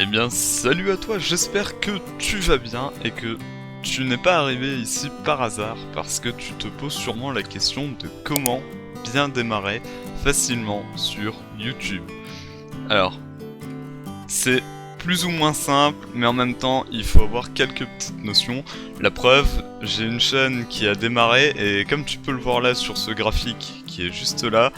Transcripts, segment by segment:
Eh bien, salut à toi, j'espère que tu vas bien et que tu n'es pas arrivé ici par hasard parce que tu te poses sûrement la question de comment bien démarrer facilement sur YouTube. Alors, c'est plus ou moins simple, mais en même temps, il faut avoir quelques petites notions. La preuve, j'ai une chaîne qui a démarré et comme tu peux le voir là sur ce graphique qui est juste là,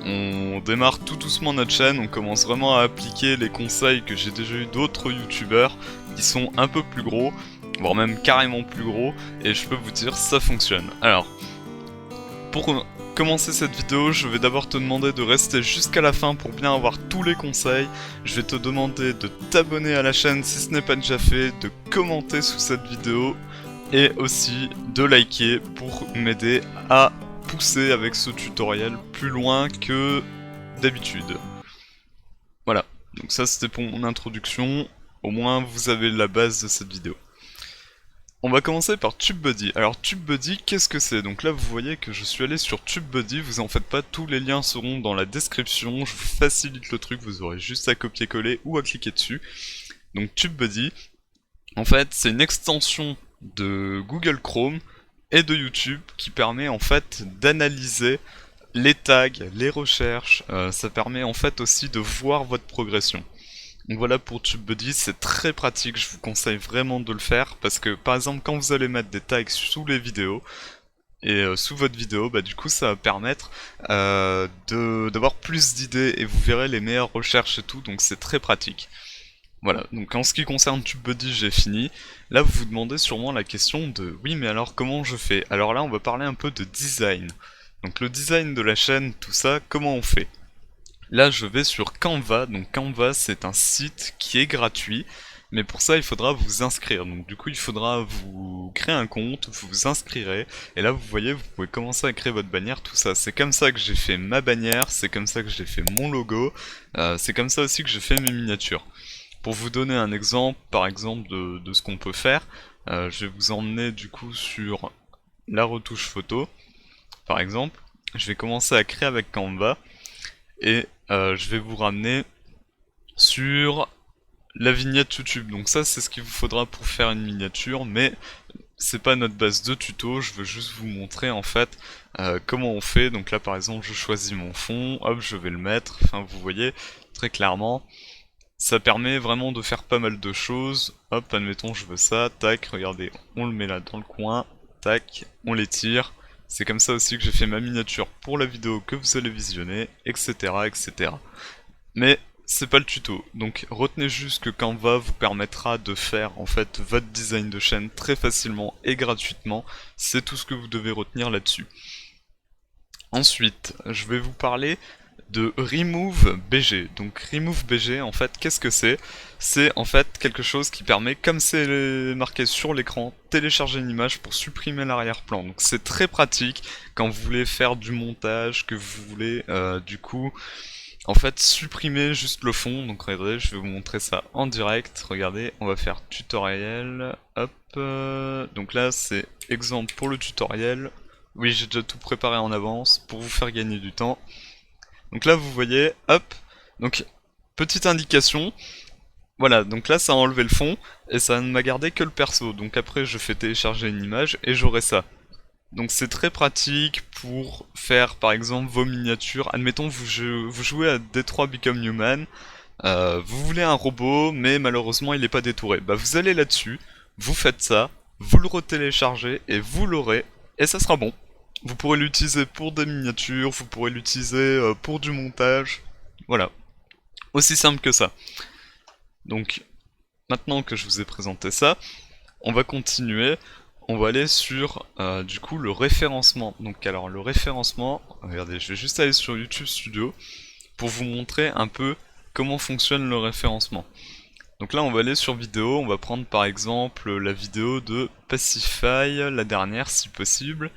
on démarre tout doucement notre chaîne, on commence vraiment à appliquer les conseils que j'ai déjà eu d'autres youtubeurs qui sont un peu plus gros, voire même carrément plus gros, et je peux vous dire ça fonctionne. Alors, pour commencer cette vidéo, je vais d'abord te demander de rester jusqu'à la fin pour bien avoir tous les conseils. Je vais te demander de t'abonner à la chaîne si ce n'est pas déjà fait, de commenter sous cette vidéo, et aussi de liker pour m'aider à pousser avec ce tutoriel plus loin que d'habitude. Voilà, donc ça c'était pour mon introduction, au moins vous avez la base de cette vidéo. On va commencer par TubeBuddy. Alors TubeBuddy, qu'est-ce que c'est? Donc là vous voyez que je suis allé sur TubeBuddy, vous en faites pas, tous les liens seront dans la description, je vous facilite le truc, vous aurez juste à copier-coller ou à cliquer dessus. Donc TubeBuddy, en fait c'est une extension de Google Chrome et de YouTube qui permet en fait d'analyser les tags, les recherches, ça permet en fait aussi de voir votre progression. Donc voilà pour TubeBuddy, c'est très pratique, je vous conseille vraiment de le faire parce que par exemple quand vous allez mettre des tags sous les vidéos et sous votre vidéo, bah du coup ça va permettre d'avoir plus d'idées et vous verrez les meilleures recherches et tout, donc c'est très pratique. Voilà, donc en ce qui concerne TubeBuddy, j'ai fini. Là, vous vous demandez sûrement la question de « Oui, mais alors comment je fais ?» Alors là, on va parler un peu de design. Donc le design de la chaîne, tout ça, comment on fait? Là, je vais sur Canva. Donc Canva, c'est un site qui est gratuit. Mais pour ça, il faudra vous inscrire. Donc du coup, il faudra vous créer un compte, vous vous inscrirez. Et là, vous voyez, vous pouvez commencer à créer votre bannière, tout ça. C'est comme ça que j'ai fait ma bannière, c'est comme ça que j'ai fait mon logo. C'est comme ça aussi que j'ai fait mes miniatures. Pour vous donner un exemple, par exemple, de ce qu'on peut faire, je vais vous emmener du coup sur la retouche photo, par exemple. Je vais commencer à créer avec Canva, et je vais vous ramener sur la vignette YouTube. Donc ça, c'est ce qu'il vous faudra pour faire une miniature, mais c'est pas notre base de tuto, je veux juste vous montrer en fait comment on fait. Donc là, par exemple, je choisis mon fond, hop, je vais le mettre, enfin vous voyez, très clairement. Ça permet vraiment de faire pas mal de choses. Hop, admettons je veux ça, tac, regardez, on le met là dans le coin, tac, on l'étire. C'est comme ça aussi que j'ai fait ma miniature pour la vidéo que vous allez visionner, etc. etc. Mais c'est pas le tuto, donc retenez juste que Canva vous permettra de faire en fait votre design de chaîne très facilement et gratuitement. C'est tout ce que vous devez retenir là-dessus. Ensuite, je vais vous parler de Remove BG. Donc Remove BG, en fait, qu'est-ce que c'est? C'est en fait quelque chose qui permet, comme c'est marqué sur l'écran, télécharger une image pour supprimer l'arrière-plan. Donc c'est très pratique quand vous voulez faire du montage, que vous voulez du coup en fait supprimer juste le fond. Donc regardez, je vais vous montrer ça en direct. Regardez, on va faire tutoriel. Hop. Donc là c'est exemple pour le tutoriel. Oui, j'ai déjà tout préparé en avance pour vous faire gagner du temps. Donc là vous voyez, hop, donc petite indication, voilà, donc là ça a enlevé le fond, et ça ne m'a gardé que le perso, donc après je fais télécharger une image, et j'aurai ça. Donc c'est très pratique pour faire par exemple vos miniatures, admettons vous jouez à Detroit Become Human, vous voulez un robot, mais malheureusement il n'est pas détouré. Bah vous allez là-dessus, vous faites ça, vous le retéléchargez, et vous l'aurez, et ça sera bon. Vous pourrez l'utiliser pour des miniatures, vous pourrez l'utiliser pour du montage, voilà. Aussi simple que ça. Donc, maintenant que je vous ai présenté ça, on va continuer, on va aller sur, du coup, le référencement. Donc alors, le référencement, regardez, je vais juste aller sur YouTube Studio, pour vous montrer un peu comment fonctionne le référencement. Donc là, on va aller sur vidéo, on va prendre par exemple la vidéo de Pacify, la dernière si possible.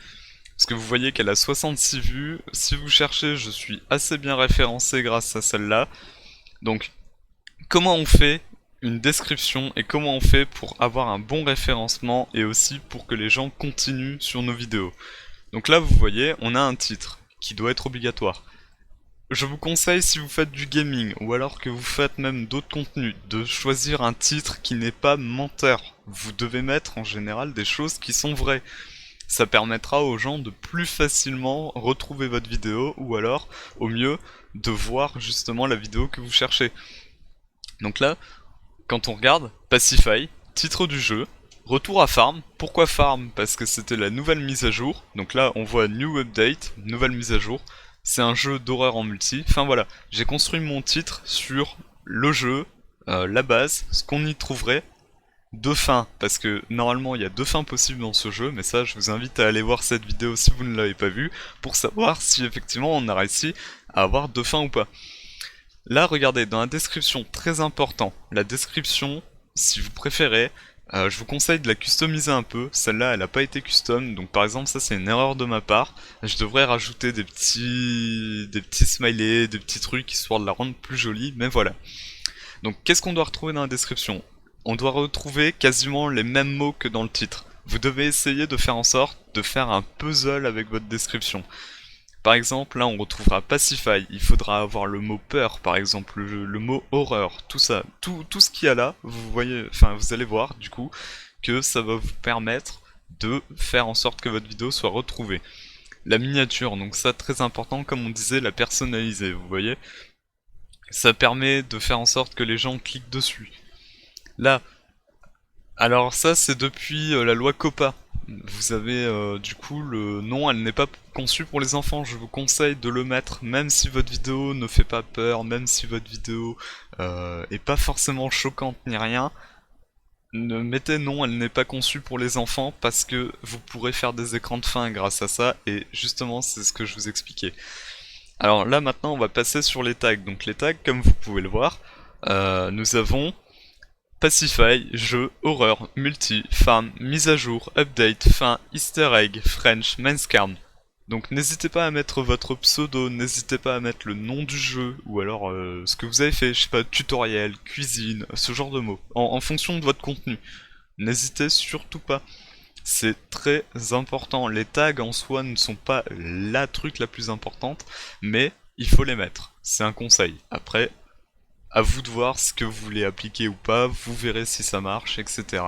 Parce que vous voyez qu'elle a 66 vues, si vous cherchez, je suis assez bien référencé grâce à celle-là. Donc, comment on fait une description et comment on fait pour avoir un bon référencement et aussi pour que les gens continuent sur nos vidéos. Donc là, vous voyez, on a un titre qui doit être obligatoire. Je vous conseille, si vous faites du gaming ou alors que vous faites même d'autres contenus, de choisir un titre qui n'est pas menteur. Vous devez mettre en général des choses qui sont vraies. Ça permettra aux gens de plus facilement retrouver votre vidéo ou alors, au mieux, de voir justement la vidéo que vous cherchez. Donc là, quand on regarde, Pacify, titre du jeu, retour à Farm. Pourquoi Farm? Parce que c'était la nouvelle mise à jour. Donc là, on voit New Update, nouvelle mise à jour. C'est un jeu d'horreur en multi. Enfin voilà, j'ai construit mon titre sur le jeu, la base, ce qu'on y trouverait, deux fins, parce que normalement il y a deux fins possibles dans ce jeu, mais ça je vous invite à aller voir cette vidéo si vous ne l'avez pas vue, pour savoir si effectivement on a réussi à avoir deux fins ou pas. Là regardez, dans la description, très important, la description, si vous préférez, je vous conseille de la customiser un peu, celle-là elle n'a pas été custom, donc par exemple ça c'est une erreur de ma part, je devrais rajouter des petits smileys, des petits trucs histoire de la rendre plus jolie, mais voilà. Donc qu'est-ce qu'on doit retrouver dans la description? On doit retrouver quasiment les mêmes mots que dans le titre. Vous devez essayer de faire en sorte de faire un puzzle avec votre description. Par exemple, là on retrouvera Pacify, il faudra avoir le mot peur, par exemple, le mot horreur, tout ça, tout ce qu'il y a là, vous voyez, enfin vous allez voir du coup que ça va vous permettre de faire en sorte que votre vidéo soit retrouvée. La miniature, donc ça très important, comme on disait, la personnaliser, vous voyez. Ça permet de faire en sorte que les gens cliquent dessus. Là, alors ça c'est depuis la loi COPPA. Vous avez du coup le nom, elle n'est pas conçue pour les enfants. Je vous conseille de le mettre, même si votre vidéo ne fait pas peur, même si votre vidéo est pas forcément choquante ni rien. Ne mettez non, elle n'est pas conçue pour les enfants parce que vous pourrez faire des écrans de fin grâce à ça. Et justement c'est ce que je vous expliquais. Alors là maintenant on va passer sur les tags. Donc les tags, comme vous pouvez le voir, nous avons Pacify, jeu, horreur, multi, farm, mise à jour, update, fin, easter egg, French, manscarn. Donc n'hésitez pas à mettre votre pseudo, n'hésitez pas à mettre le nom du jeu, ou alors ce que vous avez fait, je sais pas, tutoriel, cuisine, ce genre de mots, en fonction de votre contenu. N'hésitez surtout pas. C'est très important. Les tags en soi ne sont pas la truc la plus importante, mais il faut les mettre. C'est un conseil. Après, à vous de voir ce que vous voulez appliquer ou pas, vous verrez si ça marche, etc.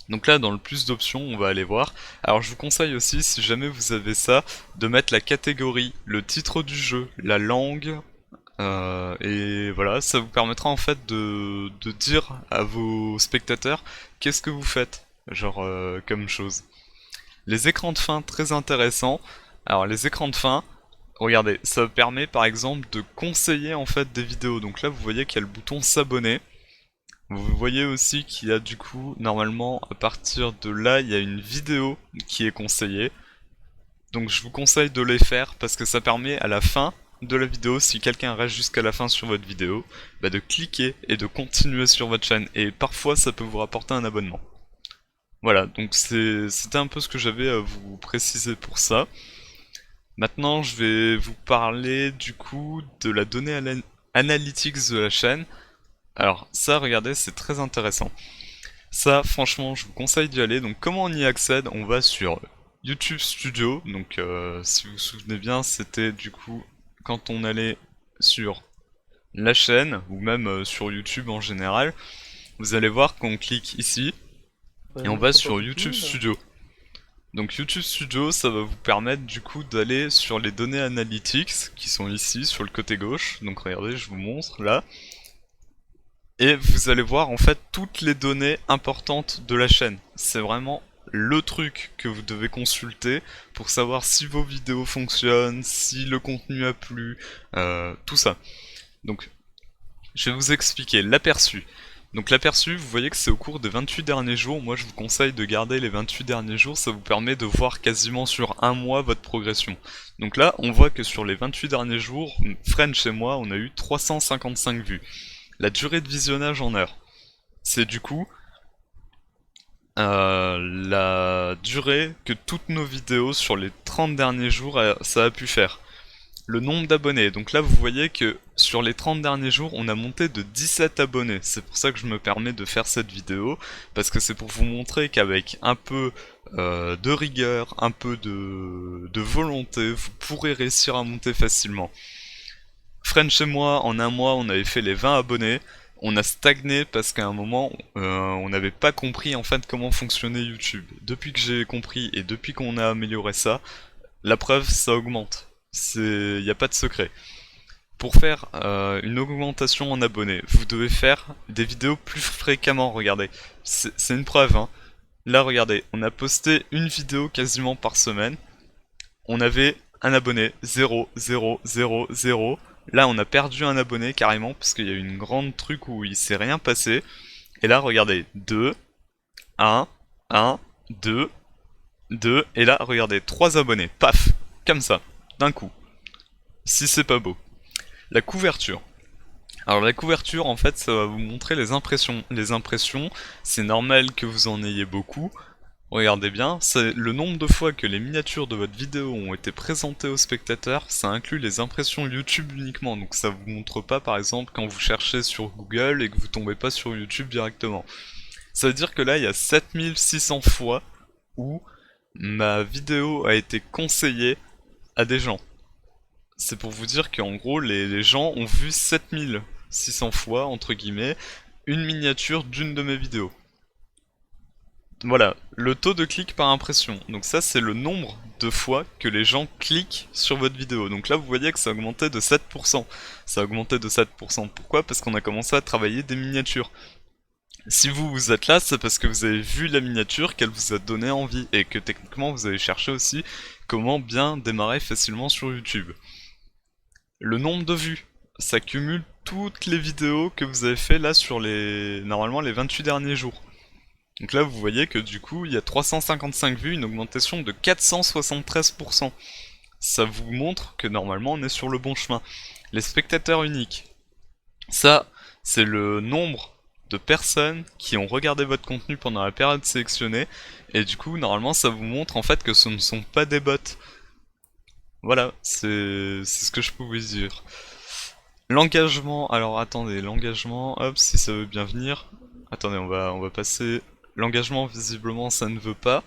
Donc là, dans le plus d'options, on va aller voir. Alors je vous conseille aussi, si jamais vous avez ça, de mettre la catégorie, le titre du jeu, la langue, et voilà, ça vous permettra en fait de dire à vos spectateurs qu'est-ce que vous faites, genre comme chose. Les écrans de fin, très intéressants. Alors les écrans de fin, regardez, ça permet par exemple de conseiller en fait des vidéos. Donc là vous voyez qu'il y a le bouton s'abonner. Vous voyez aussi qu'il y a du coup, normalement à partir de là, il y a une vidéo qui est conseillée. Donc je vous conseille de les faire parce que ça permet à la fin de la vidéo, si quelqu'un reste jusqu'à la fin sur votre vidéo, bah de cliquer et de continuer sur votre chaîne. Et parfois ça peut vous rapporter un abonnement. Voilà, donc c'était un peu ce que j'avais à vous préciser pour ça. Maintenant, je vais vous parler du coup de la donnée analytics de la chaîne. Alors ça, regardez, c'est très intéressant. Ça, franchement, je vous conseille d'y aller. Donc comment on y accède? On va sur YouTube Studio. Donc si vous vous souvenez bien, c'était du coup quand on allait sur la chaîne, ou même sur YouTube en général, vous allez voir qu'on clique ici, et on va sur YouTube Studio. Donc YouTube Studio, ça va vous permettre du coup d'aller sur les données analytics qui sont ici sur le côté gauche. Donc regardez, je vous montre là. Et vous allez voir en fait toutes les données importantes de la chaîne. C'est vraiment le truc que vous devez consulter pour savoir si vos vidéos fonctionnent, si le contenu a plu, tout ça. Donc je vais vous expliquer l'aperçu. Donc l'aperçu, vous voyez que c'est au cours des 28 derniers jours. Moi je vous conseille de garder les 28 derniers jours, ça vous permet de voir quasiment sur un mois votre progression. Donc là, on voit que sur les 28 derniers jours, French et moi, on a eu 355 vues. La durée de visionnage en heures, c'est du coup la durée que toutes nos vidéos sur les 30 derniers jours, ça a pu faire. Le nombre d'abonnés, donc là vous voyez que sur les 30 derniers jours on a monté de 17 abonnés. C'est pour ça que je me permets de faire cette vidéo, parce que c'est pour vous montrer qu'avec un peu de rigueur, un peu de volonté, vous pourrez réussir à monter facilement. French et moi, en un mois, on avait fait les 20 abonnés. On a stagné parce qu'à un moment, on n'avait pas compris en fait comment fonctionnait YouTube. Depuis que j'ai compris et depuis qu'on a amélioré ça, la preuve, ça augmente. Il n'y a pas de secret. Pour faire une augmentation en abonnés, vous devez faire des vidéos plus fréquemment, regardez. C'est une preuve, hein. Là, regardez, on a posté une vidéo quasiment par semaine. On avait un abonné, 0, 0, 0, 0. Là, on a perdu un abonné carrément, parce qu'il y a eu une grande truc où il s'est rien passé. Et là, regardez, 2, 1, 1, 2, 2, et là, regardez, 3 abonnés, paf, comme ça, d'un coup. Si c'est pas beau. La couverture. Alors la couverture, en fait, ça va vous montrer les impressions. Les impressions, c'est normal que vous en ayez beaucoup. Regardez bien, c'est le nombre de fois que les miniatures de votre vidéo ont été présentées aux spectateurs, ça inclut les impressions YouTube uniquement, donc ça vous montre pas par exemple quand vous cherchez sur Google et que vous tombez pas sur YouTube directement. Ça veut dire que là il y a 7600 fois où ma vidéo a été conseillée à des gens. C'est pour vous dire qu'en gros les gens ont vu 7600 fois, entre guillemets, une miniature d'une de mes vidéos. Voilà, le taux de clic par impression. Donc ça, c'est le nombre de fois que les gens cliquent sur votre vidéo. Donc là, vous voyez que ça a augmenté de 7%. Ça a augmenté de 7%. Pourquoi? Parce qu'on a commencé à travailler des miniatures. Si vous êtes là, c'est parce que vous avez vu la miniature, qu'elle vous a donné envie, et que techniquement, vous avez cherché aussi comment bien démarrer facilement sur YouTube. Le nombre de vues, ça cumule toutes les vidéos que vous avez fait là sur normalement les 28 derniers jours. Donc là, vous voyez que du coup, il y a 355 vues, une augmentation de 473%. Ça vous montre que normalement, on est sur le bon chemin. Les spectateurs uniques. Ça, c'est le nombre de personnes qui ont regardé votre contenu pendant la période sélectionnée. Et du coup, normalement, ça vous montre en fait que ce ne sont pas des bots. Voilà, c'est ce que je peux vous dire. L'engagement, alors attendez, l'engagement, hop, si ça veut bien venir. Attendez, on va passer... L'engagement, visiblement, ça ne veut pas.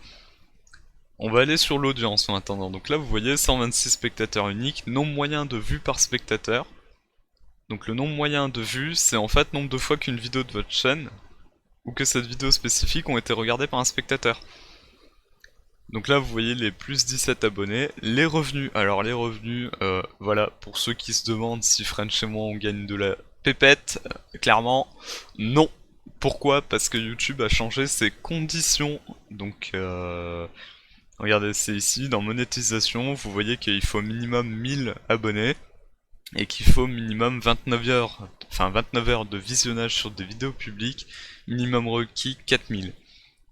On va aller sur l'audience en attendant. Donc là, vous voyez, 126 spectateurs uniques, nombre moyen de vues par spectateur. Donc le nombre moyen de vues, c'est en fait nombre de fois qu'une vidéo de votre chaîne, ou que cette vidéo spécifique ont été regardées par un spectateur. Donc là, vous voyez les plus 17 abonnés. Les revenus, alors les revenus, voilà, pour ceux qui se demandent si French et moi on gagne de la pépette, clairement, non. Pourquoi? Parce que YouTube a changé ses conditions. Donc, regardez, c'est ici, dans monétisation, vous voyez qu'il faut minimum 1000 abonnés et qu'il faut minimum 29 heures de visionnage sur des vidéos publiques, minimum requis 4000.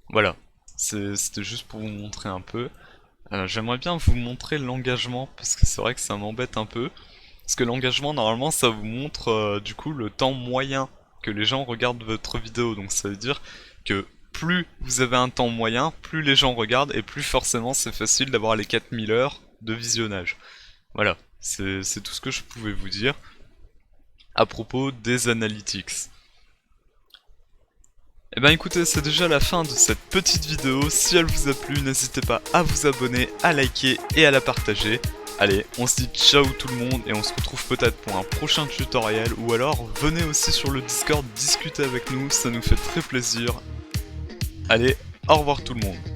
Voilà, c'était juste pour vous montrer un peu. J'aimerais bien vous montrer l'engagement, parce que c'est vrai que ça m'embête un peu. Parce que l'engagement, normalement, ça vous montre du coup le temps moyen que les gens regardent votre vidéo. Donc ça veut dire que plus vous avez un temps moyen, plus les gens regardent et plus forcément c'est facile d'avoir les 4000 heures de visionnage. Voilà, c'est tout ce que je pouvais vous dire à propos des analytics. Et ben écoutez, c'est déjà la fin de cette petite vidéo. Si elle vous a plu, n'hésitez pas à vous abonner, à liker et à la partager. Allez, on se dit ciao tout le monde et on se retrouve peut-être pour un prochain tutoriel ou alors venez aussi sur le Discord discuter avec nous, ça nous fait très plaisir. Allez, au revoir tout le monde.